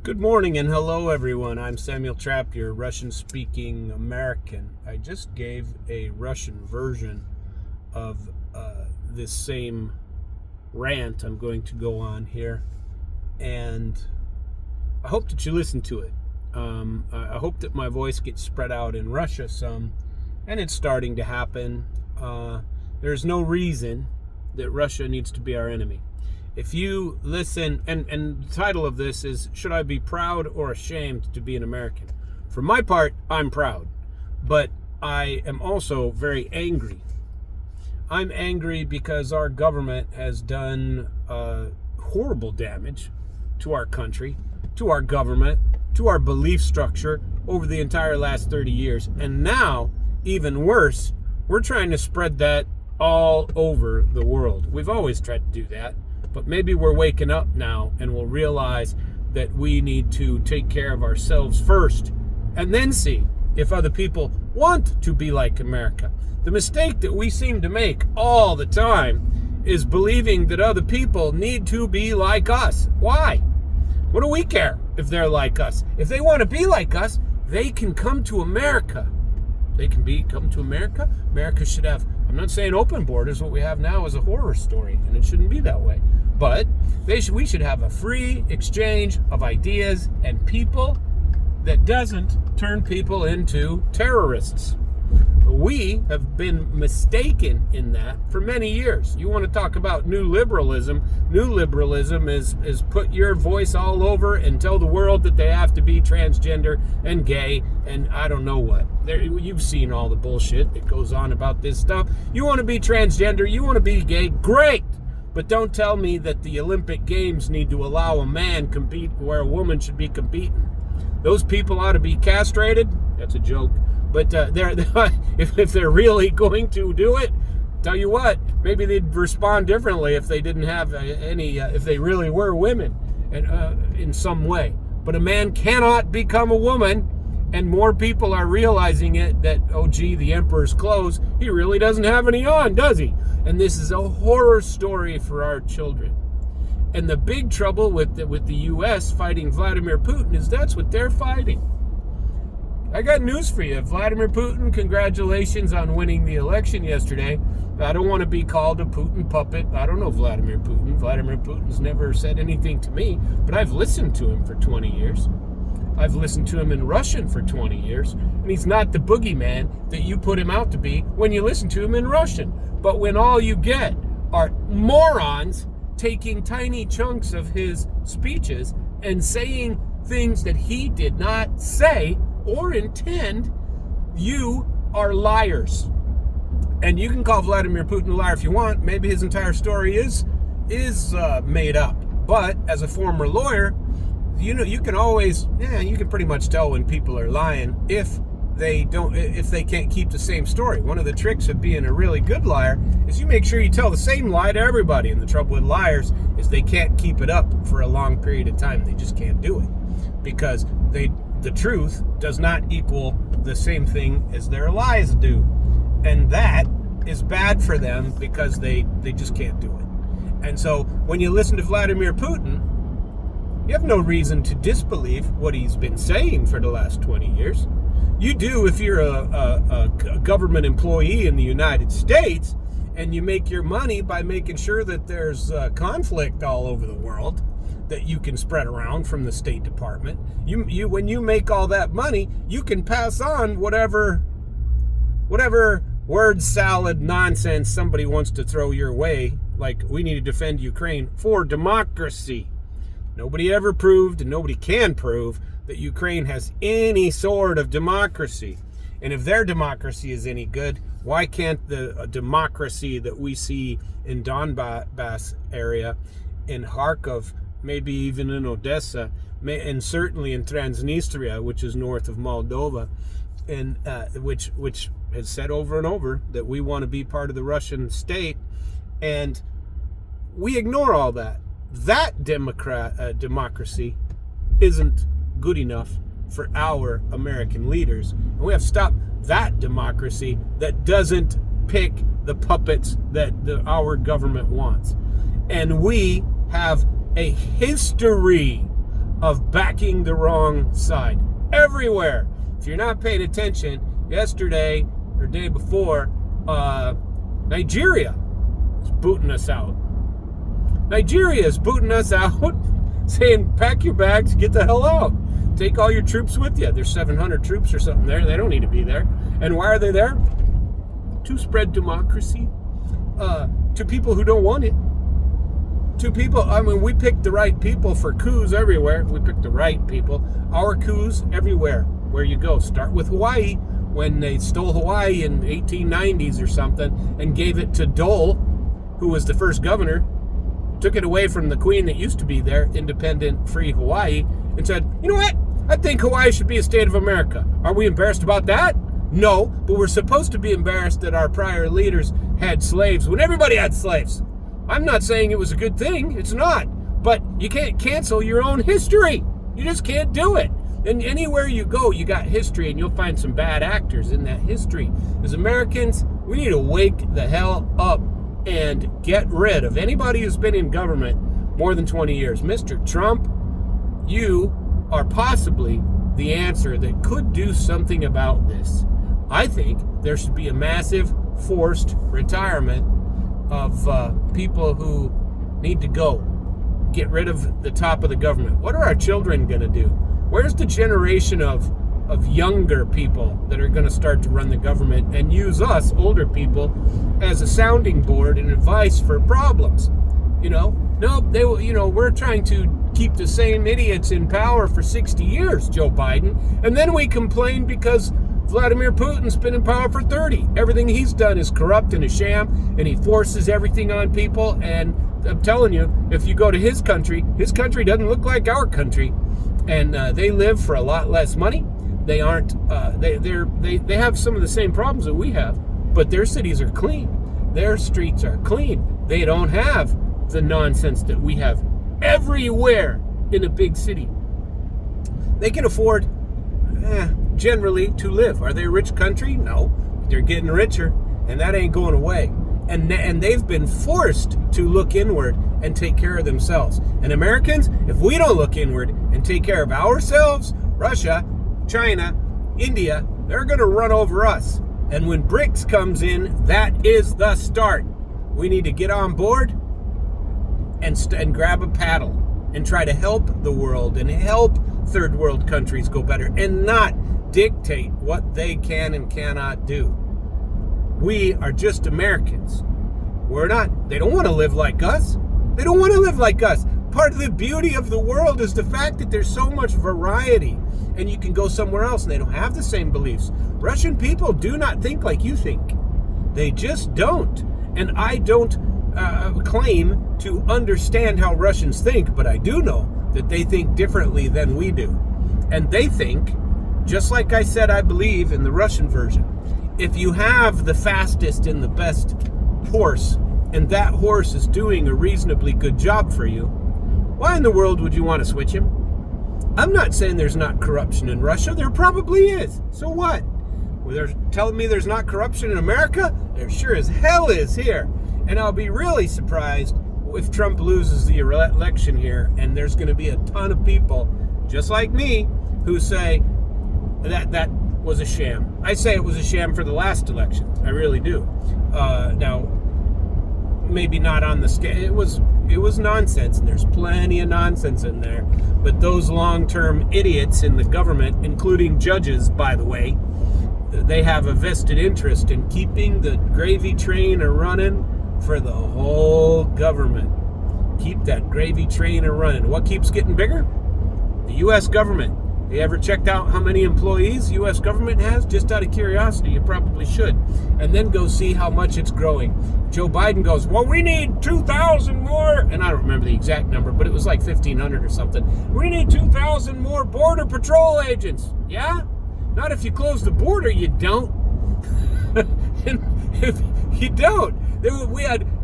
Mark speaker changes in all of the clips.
Speaker 1: Good morning and hello everyone. I'm Samuel Trapp, your Russian-speaking American. I just gave a Russian version of this same rant I'm going to go on here, and I hope that you listen to it. I hope that my voice gets spread out in Russia some, and it's starting to happen. There's no reason that Russia needs to be our enemy. If you listen, and the title of this is, Should I Be Proud or Ashamed to Be an American? For my part, I'm proud, but I am also very angry. I'm angry because our government has done horrible damage to our country, to our government, to our belief structure over the entire last 30 years. And now, even worse, we're trying to spread that all over the world. We've always tried to do that. But maybe we're waking up now and we'll realize that we need to take care of ourselves first and then see if other people want to be like America. The mistake that we seem to make all the time is believing that other people need to be like us. Why? What do we care if they're like us? If they want to be like us, they can come to America. They can come to America. America should have, I'm not saying open borders. What we have now is a horror story, and it shouldn't be that way. But we should have a free exchange of ideas and people that doesn't turn people into terrorists. We have been mistaken in that for many years. You want to talk about new liberalism? New liberalism is put your voice all over and tell the world that they have to be transgender and gay and I don't know what. You've seen all the bullshit that goes on about this stuff. You want to be transgender, you want to be gay, great! But don't tell me that the Olympic Games need to allow a man compete where a woman should be competing. Those people ought to be castrated. That's a joke. But if they're really going to do it, tell you what, maybe they'd respond differently if they didn't have if they really were women in some way. But a man cannot become a woman, and more people are realizing it that, oh gee, the emperor's clothes, he really doesn't have any on, does he? And this is a horror story for our children. And the big trouble with the U.S. fighting Vladimir Putin is that's what they're fighting. I got news for you. Vladimir Putin, congratulations on winning the election yesterday. I don't want to be called a Putin puppet. I don't know Vladimir Putin. Vladimir Putin's never said anything to me, but I've listened to him for 20 years. I've listened to him in Russian for 20 years, and he's not the boogeyman that you put him out to be when you listen to him in Russian. But when all you get are morons taking tiny chunks of his speeches and saying things that he did not say or intend, you are liars. And you can call Vladimir Putin a liar if you want. Maybe his entire story is made up. But as a former lawyer, you can always, you can pretty much tell when people are lying if they can't keep the same story. One of the tricks of being a really good liar is you make sure you tell the same lie to everybody. And the trouble with liars is they can't keep it up for a long period of time. They just can't do it because the truth does not equal the same thing as their lies do. And that is bad for them because they just can't do it. And so when you listen to Vladimir Putin, you have no reason to disbelieve what he's been saying for the last 20 years. You do if you're a government employee in the United States and you make your money by making sure that there's conflict all over the world that you can spread around from the State Department. When you make all that money, you can pass on whatever word salad nonsense somebody wants to throw your way, like we need to defend Ukraine for democracy. Nobody ever proved, and nobody can prove, that Ukraine has any sort of democracy. And if their democracy is any good, why can't the democracy that we see in Donbass area, in Kharkov, maybe even in Odessa, and certainly in Transnistria, which is north of Moldova, and which has said over and over that we want to be part of the Russian state, and we ignore all that. That democracy isn't good enough for our American leaders. And we have to stop that democracy that doesn't pick the puppets that our government wants. And we have a history of backing the wrong side. Everywhere. If you're not paying attention, yesterday or day before, Nigeria is booting us out. Nigeria is booting us out, saying, pack your bags, get the hell out. Take all your troops with you. There's 700 troops or something there. They don't need to be there. And why are they there? To spread democracy to people who don't want it. To people, I mean, we picked the right people for coups everywhere. We picked the right people. Our coups everywhere. Where you go. Start with Hawaii, when they stole Hawaii in 1890s or something and gave it to Dole, who was the first governor, took it away from the queen that used to be there, independent, free Hawaii, and said, you know what? I think Hawaii should be a state of America. Are we embarrassed about that? No, but we're supposed to be embarrassed that our prior leaders had slaves when everybody had slaves. I'm not saying it was a good thing. It's not. But you can't cancel your own history. You just can't do it. And anywhere you go, you got history, and you'll find some bad actors in that history. As Americans, we need to wake the hell up and get rid of anybody who's been in government more than 20 years. Mr. Trump, you are possibly the answer that could do something about this. I think there should be a massive forced retirement of people who need to go. Get rid of the top of the government. What are our children going to do? Where's the generation of younger people that are going to start to run the government and use us, older people, as a sounding board and advice for problems? No, we're trying to keep the same idiots in power for 60 years, Joe Biden, and then we complain because Vladimir Putin's been in power for 30. Everything he's done is corrupt and a sham, and he forces everything on people. And I'm telling you, if you go to his country doesn't look like our country, and they live for a lot less money. They aren't. They have some of the same problems that we have, but their cities are clean. Their streets are clean. They don't have the nonsense that we have everywhere in a big city. They can afford, generally, to live. Are they a rich country? No. They're getting richer, and that ain't going away. And they've been forced to look inward and take care of themselves. And Americans, if we don't look inward and take care of ourselves, Russia, China, India, they're going to run over us. And when BRICS comes in, that is the start. We need to get on board and grab a paddle and try to help the world and help third world countries go better and not dictate what they can and cannot do. We are just Americans. We're not. They don't want to live like us. They don't want to live like us. Part of the beauty of the world is the fact that there's so much variety, and you can go somewhere else and they don't have the same beliefs. Russian people do not think like you think. They just don't. And I don't claim to understand how Russians think, but I do know that they think differently than we do. And they think, just like I said, I believe in the Russian version, if you have the fastest and the best horse, and that horse is doing a reasonably good job for you, why in the world would you want to switch him? I'm not saying there's not corruption in Russia. There probably is. So what? Well, they're telling me there's not corruption in America? There sure as hell is here. And I'll be really surprised if Trump loses the election here, and there's going to be a ton of people, just like me, who say that was a sham. I say it was a sham for the last election. I really do. Now, maybe not on the scale. It was nonsense, and there's plenty of nonsense in there. But those long-term idiots in the government, including judges, by the way, they have a vested interest in keeping the gravy train a-running for the whole government. Keep that gravy train a-running. What keeps getting bigger? The U.S. government. You ever checked out how many employees the U.S. government has? Just out of curiosity, you probably should. And then go see how much it's growing. Joe Biden goes, well, we need 2,000 more. And I don't remember the exact number, but it was like 1,500 or something. We need 2,000 more Border Patrol agents. Yeah? Not if you close the border, you don't. If you don't.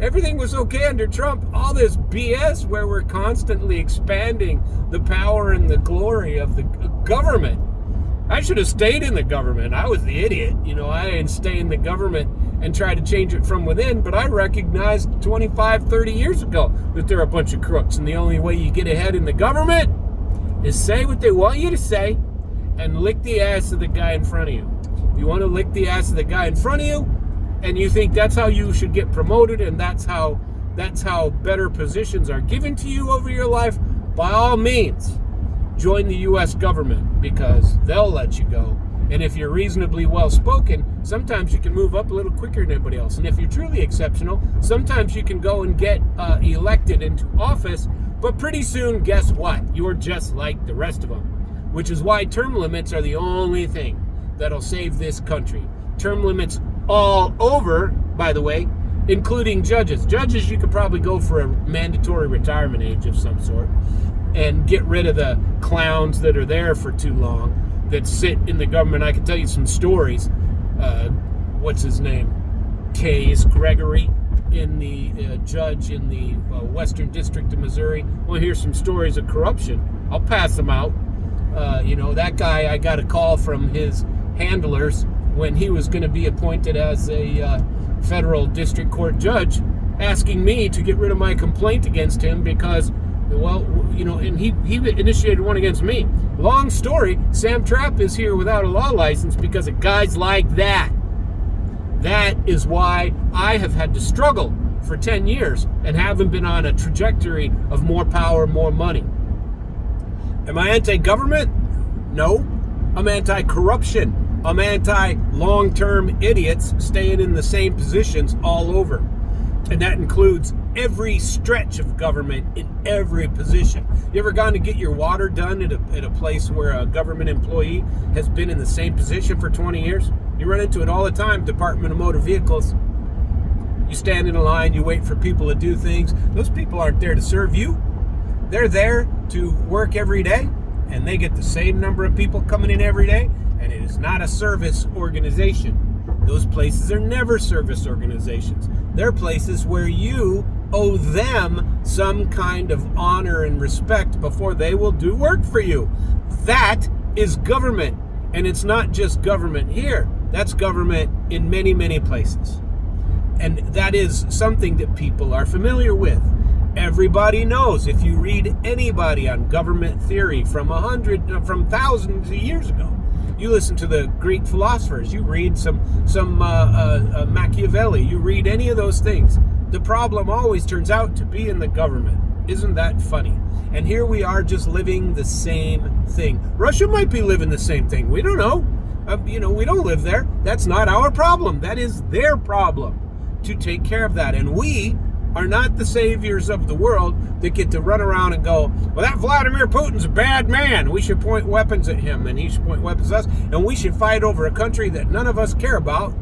Speaker 1: Everything was okay under Trump. All this BS where we're constantly expanding the power and the glory of the government. I should have stayed in the government. I was the idiot. I didn't stay in the government and try to change it from within, but I recognized 25, 30 years ago that they're a bunch of crooks, and the only way you get ahead in the government is say what they want you to say and lick the ass of the guy in front of you. If you want to lick the ass of the guy in front of you and you think that's how you should get promoted and that's how better positions are given to you over your life, by all means, join the U.S. government, because they'll let you go. And if you're reasonably well-spoken, sometimes you can move up a little quicker than everybody else. And if you're truly exceptional, sometimes you can go and get elected into office. But pretty soon, guess what? You're just like the rest of them, which is why term limits are the only thing that'll save this country. Term limits all over, by the way, including judges. Judges, you could probably go for a mandatory retirement age of some sort and get rid of the clowns that are there for too long that sit in the government. I can tell you some stories. What's his name? Case Gregory, in the judge in the Western District of Missouri. Well, here's some stories of corruption. I'll pass them out. That guy, I got a call from his handlers when he was going to be appointed as a federal district court judge, asking me to get rid of my complaint against him because, and he initiated one against me. Long story, Sam Trapp is here without a law license because of guys like that. That is why I have had to struggle for 10 years and haven't been on a trajectory of more power, more money. Am I anti-government? No. I'm anti-corruption. I'm anti-long-term idiots staying in the same positions all over. And that includes every stretch of government in every position. You ever gone to get your water done at a place where a government employee has been in the same position for 20 years? You run into it all the time, Department of Motor Vehicles. You stand in a line, you wait for people to do things. Those people aren't there to serve you. They're there to work every day, and they get the same number of people coming in every day, and it is not a service organization. Those places are never service organizations. They're places where you owe them some kind of honor and respect before they will do work for you. That is government. And it's not just government here. That's government in many, many places. And that is something that people are familiar with. Everybody knows. If you read anybody on government theory from thousands of years ago, you listen to the Greek philosophers, you read some Machiavelli, you read any of those things, the problem always turns out to be in the government. Isn't that funny? And here we are just living the same thing. Russia might be living the same thing. We don't know. We don't live there. That's not our problem. That is their problem to take care of that. And we are not the saviors of the world that get to run around and go, well, that Vladimir Putin's a bad man. We should point weapons at him and he should point weapons at us. And we should fight over a country that none of us care about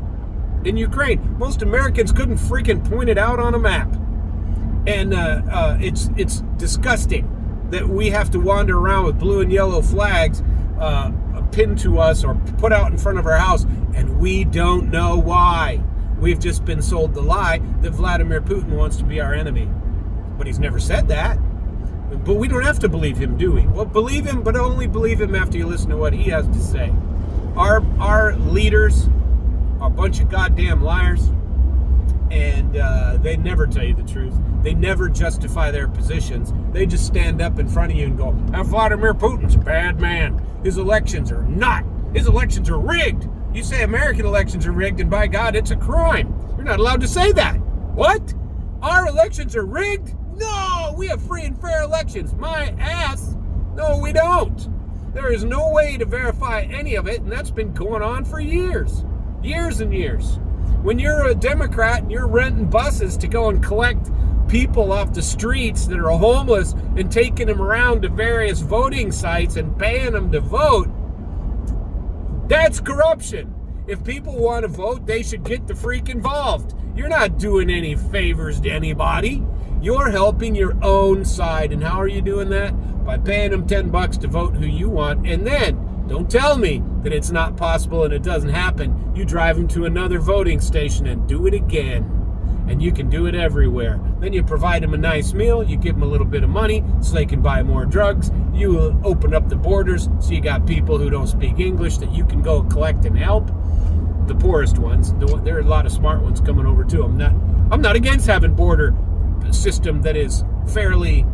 Speaker 1: in Ukraine. Most Americans couldn't freaking point it out on a map. And it's disgusting that we have to wander around with blue and yellow flags pinned to us or put out in front of our house, and we don't know why. We've just been sold the lie that Vladimir Putin wants to be our enemy. But he's never said that. But we don't have to believe him, do we? Well, believe him, but only believe him after you listen to what he has to say. Our leaders are a bunch of goddamn liars, and they never tell you the truth. They never justify their positions. They just stand up in front of you and go, Vladimir Putin's a bad man. His elections are not. His elections are rigged. You say American elections are rigged, and by God, it's a crime. You're not allowed to say that. What? Our elections are rigged? No, we have free and fair elections. My ass. No, we don't. There is no way to verify any of it, and that's been going on for years. Years and years. When you're a Democrat and you're renting buses to go and collect people off the streets that are homeless and taking them around to various voting sites and paying them to vote, that's corruption. If people want to vote, they should get the freak involved. You're not doing any favors to anybody. You're helping your own side. And how are you doing that? By paying them $10 to vote who you want. And then, don't tell me that it's not possible and it doesn't happen. You drive them to another voting station and do it again. And you can do it everywhere. Then you provide them a nice meal. You give them a little bit of money so they can buy more drugs. You open up the borders so you got people who don't speak English that you can go collect and help. The poorest ones. There are a lot of smart ones coming over too. I'm not against having border system that is fairly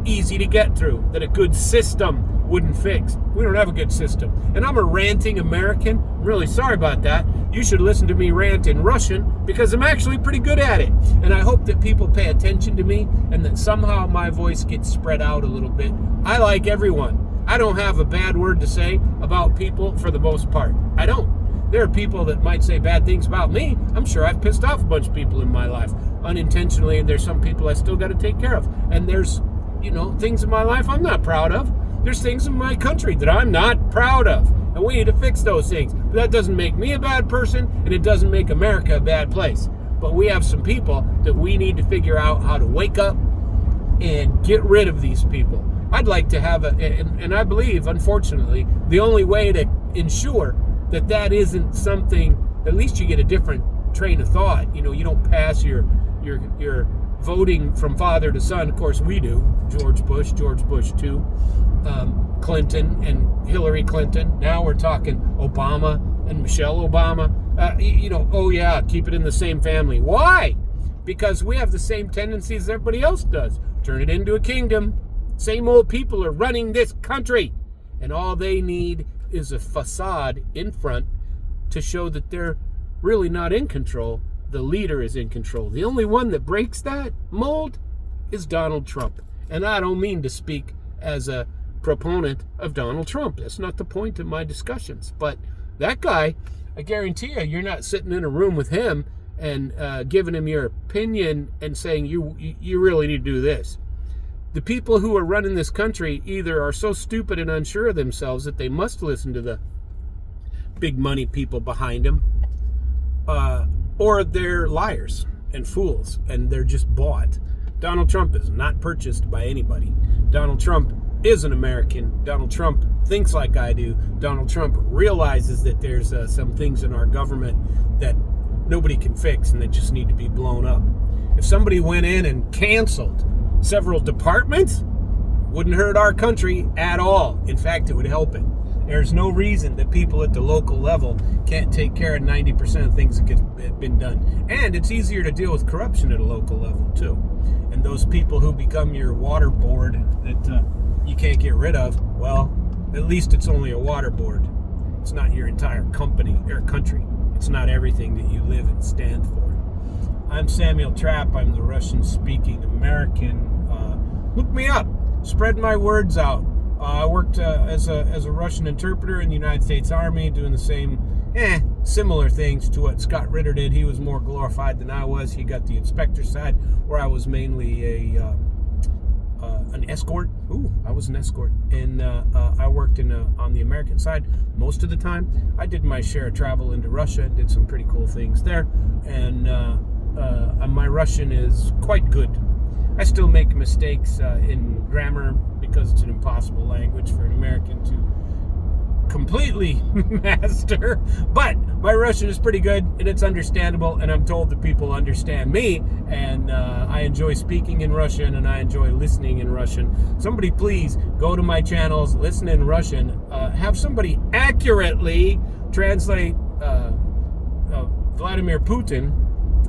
Speaker 1: easy to get through. That a good system wouldn't fix. We don't have a good system. And I'm a ranting American. I'm really sorry about that. You should listen to me rant in Russian because I'm actually pretty good at it. And I hope that people pay attention to me and that somehow my voice gets spread out a little bit. I like everyone. I don't have a bad word to say about people for the most part. I don't. There are people that might say bad things about me. I'm sure I've pissed off a bunch of people in my life unintentionally, and there's some people I still got to take care of. And there's, things in my life I'm not proud of. There's things in my country that I'm not proud of, and we need to fix those things. But that doesn't make me a bad person, and it doesn't make America a bad place. But we have some people that we need to figure out how to wake up and get rid of these people. I'd like to have and I believe, unfortunately, the only way to ensure that isn't something, at least you get a different train of thought. You don't pass your voting from father to son. Of course we do. George Bush II, Clinton and Hillary Clinton. Now we're talking Obama and Michelle Obama. Oh yeah, keep it in the same family. Why? Because we have the same tendencies as everybody else does. Turn it into a kingdom. Same old people are running this country, and all they need is a facade in front to show that they're really not in control. The leader is in control. The only one that breaks that mold is Donald Trump. And I don't mean to speak as a proponent of Donald Trump. That's not the point of my discussions. But that guy, I guarantee you're not sitting in a room with him and giving him your opinion and saying you really need to do this. The people who are running this country either are so stupid and unsure of themselves that they must listen to the big money people behind them, or they're liars and fools, and they're just bought. Donald Trump is not purchased by anybody. Donald Trump is an American. Donald Trump thinks like I do. Donald Trump realizes that there's some things in our government that nobody can fix and that just need to be blown up. If somebody went in and canceled several departments, wouldn't hurt our country at all. In fact, it would help it. There's no reason that people at the local level can't take care of 90% of things that get been done. And it's easier to deal with corruption at a local level too. And those people who become your water board that you can't get rid of, well, at least it's only a water board. It's not your entire company or country. It's not everything that you live and stand for. I'm Samuel Trapp. I'm the Russian-speaking American. Look me up. Spread my words out. I worked as a Russian interpreter in the United States Army, doing the same, similar things to what Scott Ritter did. He was more glorified than I was. He got the inspector side, where I was mainly an escort. I was an escort, and I worked on the American side most of the time. I did my share of travel into Russia, did some pretty cool things there, and my Russian is quite good. I still make mistakes in grammar because it's an impossible language for an American to completely master, but my Russian is pretty good and it's understandable, and I'm told that people understand me, and I enjoy speaking in Russian and I enjoy listening in Russian. Somebody please go to my channels, listen in Russian, have somebody accurately translate Vladimir Putin.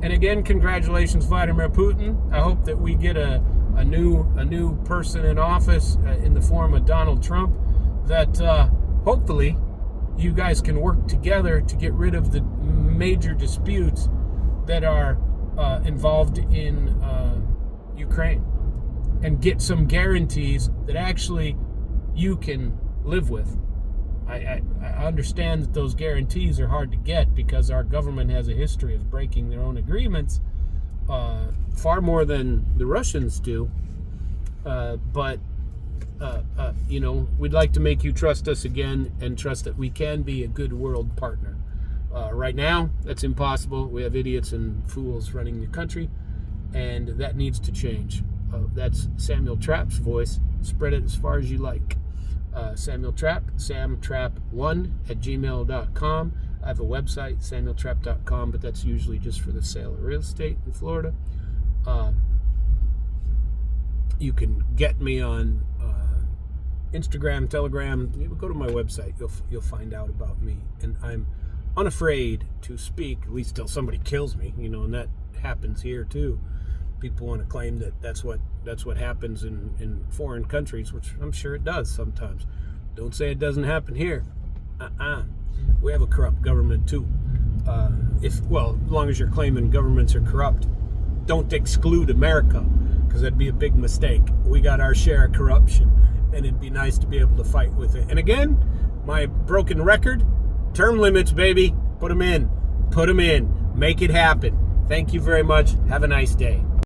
Speaker 1: And again, congratulations, Vladimir Putin. I hope that we get a new person in office in the form of Donald Trump, that hopefully you guys can work together to get rid of the major disputes that are involved in Ukraine, and get some guarantees that actually you can live with. I understand that those guarantees are hard to get because our government has a history of breaking their own agreements, far more than the Russians do. But we'd like to make you trust us again and trust that we can be a good world partner. Right now, that's impossible. We have idiots and fools running the country, and that needs to change. That's Samuel Trapp's voice. Spread it as far as you like. Samuel Trapp, samtrapp1@gmail.com. I have a website, samueltrapp.com, but that's usually just for the sale of real estate in Florida. You can get me on Instagram, Telegram. Go to my website. You'll find out about me. And I'm unafraid to speak, at least till somebody kills me, and that happens here too. People want to claim that that's what happens in foreign countries, which I'm sure it does sometimes. Don't say it doesn't happen here. We have a corrupt government too. As long as you're claiming governments are corrupt, don't exclude America, because that'd be a big mistake. We got our share of corruption, and it'd be nice to be able to fight with it. And again, my broken record, term limits, baby. Put them in. Make it happen. Thank you very much. Have a nice day.